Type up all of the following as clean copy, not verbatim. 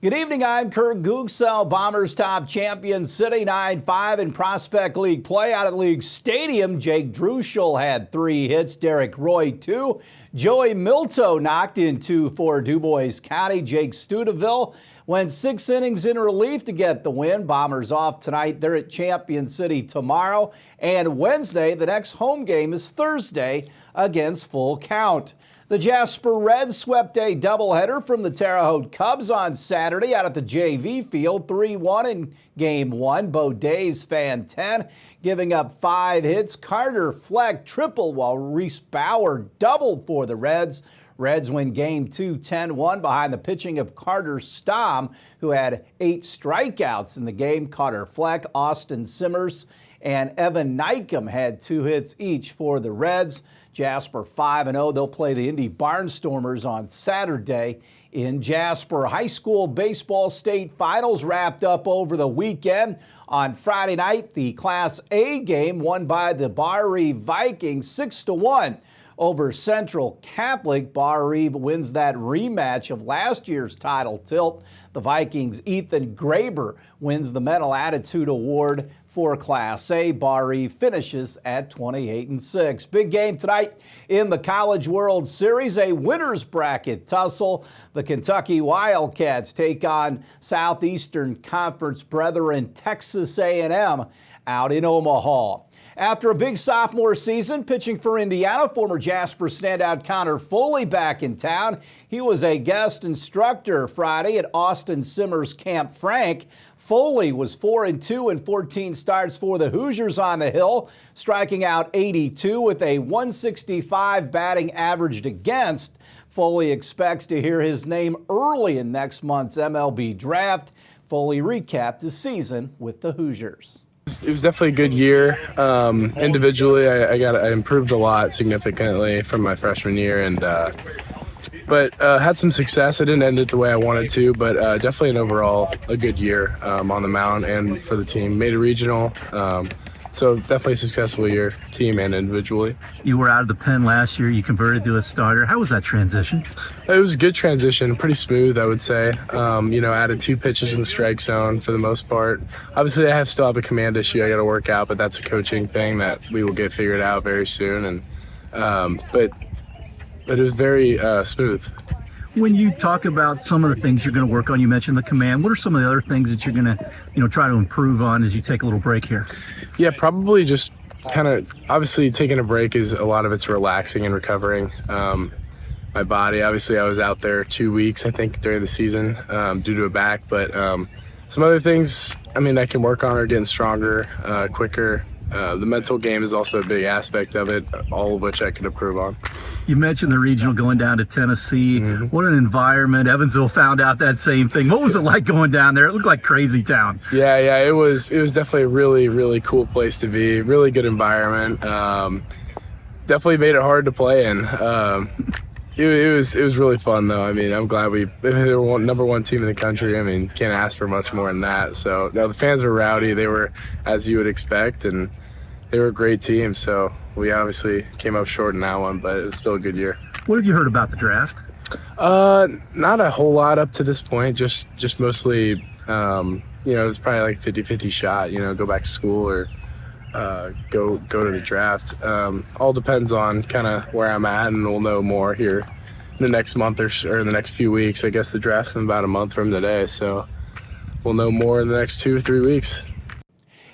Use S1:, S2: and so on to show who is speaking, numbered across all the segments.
S1: Good evening, I'm Kurt Gutgsell. Bombers top champion City 9-5 in Prospect League play out at League Stadium. Jake Druschel had 3 hits, Derek Roy 2. Joey Milto knocked in 2 for DuBois County. Jake Studeville went 6 innings in relief to get the win. Bombers off tonight. They're at Champion City tomorrow and Wednesday. The next home game is Thursday against Full Count. The Jasper Reds swept a doubleheader from the Terre Haute Cubs on Saturday out at the JV field, 3-1 in Game 1. Bo Days fan 10, giving up 5 hits. Carter Fleck tripled while Reese Bauer doubled for the Reds. Reds win Game 2 10-1 behind the pitching of Carter Stom, who had 8 strikeouts in the game. Carter Fleck, Austin Simmers, and Evan Nykum had 2 hits each for the Reds. Jasper 5-0. They'll play the Indy Barnstormers on Saturday in Jasper. High school baseball state finals wrapped up over the weekend. On Friday night, the Class A game won by the Bar Eve Vikings 6-1 over Central Catholic. Bar Eve wins that rematch of last year's title tilt. The Vikings' Ethan Graber wins the Mental Attitude Award for Class A. Bar Eve finishes at 28-6. Big game tonight in the College World Series, a winner's bracket tussle. The Kentucky Wildcats take on Southeastern Conference brethren Texas A&M out in Omaha. After a big sophomore season pitching for Indiana, former Jasper standout Connor Foley back in town. He was a guest instructor Friday at Austin Simmers Camp Frank. Foley was 4-2 in 14 starts for the Hoosiers on the Hill, striking out 82 with a 165 batting averaged against. Foley expects to hear his name early in next month's MLB draft. Foley recapped his season with the Hoosiers.
S2: It was definitely a good year. Individually, I improved a lot significantly from my freshman year, and but had some success. I didn't end it the way I wanted to, but definitely an overall a good year on the mound and for the team. Made a regional, so definitely a successful year, team and individually.
S3: You were out of the pen last year. You converted to a starter. How was that transition?
S2: It was a good transition, pretty smooth, I would say. Added 2 pitches in the strike zone for the most part. Obviously, I still have a command issue I got to work out, but that's a coaching thing that we will get figured out very soon. And but it was very smooth.
S3: When you talk about some of the things you're going to work on, you mentioned the command. What are some of the other things that you're going to, try to improve on as you take a little break here?
S2: Yeah, probably just kind of, obviously taking a break is a lot of it's relaxing and recovering. My body, obviously I was out there 2 weeks, I think, during the season due to a back, but some other things, I can work on are getting stronger, quicker. The mental game is also a big aspect of it, all of which I could improve on.
S3: You mentioned the regional going down to Tennessee. Mm-hmm. What an environment. Evansville found out that same thing. What was it like going down there? It looked like crazy town.
S2: Yeah, it was definitely a really, really cool place to be. Really good environment. Definitely made it hard to play in. It was really fun though. I'm glad they were number 1 team in the country. Can't ask for much more than that. So no, the fans were rowdy. They were as you would expect, and they were a great team. So we obviously came up short in that one, but it was still a good year.
S3: What have you heard about the draft?
S2: Not a whole lot up to this point. Just mostly, it's probably like 50-50 shot. Go back to school or go to the draft. All depends on kind of where I'm at, and we'll know more here in the next month or in the next few weeks. I guess the draft's in about a month from today, so we'll know more in the next 2 or 3 weeks.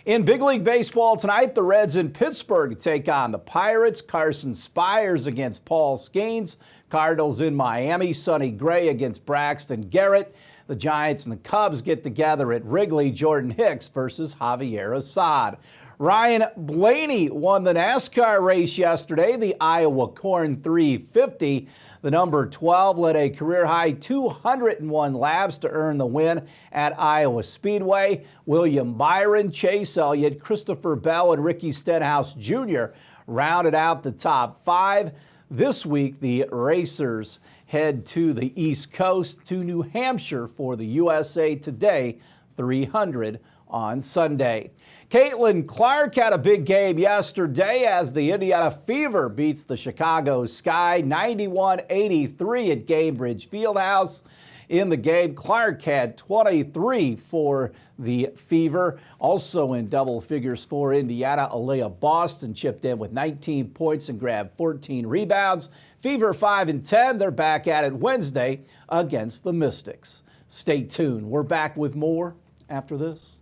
S1: In Big League Baseball tonight, the Reds in Pittsburgh take on the Pirates. Carson Spires against Paul Skeens. Cardinals in Miami. Sonny Gray against Braxton Garrett. The Giants and the Cubs get together at Wrigley. Jordan Hicks versus Javier Assad. Ryan Blaney won the NASCAR race yesterday, the Iowa Corn 350. The number 12 led a career-high 201 laps to earn the win at Iowa Speedway. William Byron, Chase Elliott, Christopher Bell, and Ricky Stenhouse Jr. rounded out the top 5. This week, the racers head to the East Coast to New Hampshire for the USA Today 300 on Sunday. Caitlin Clark had a big game yesterday as the Indiana Fever beats the Chicago Sky 91-83 at Gainbridge Fieldhouse. in the game. Clark had 23 for the Fever. Also in double figures for Indiana, Alea Boston chipped in with 19 points and grabbed 14 rebounds. Fever 5-10. They're back at it Wednesday against the Mystics. Stay tuned. We're back with more after this.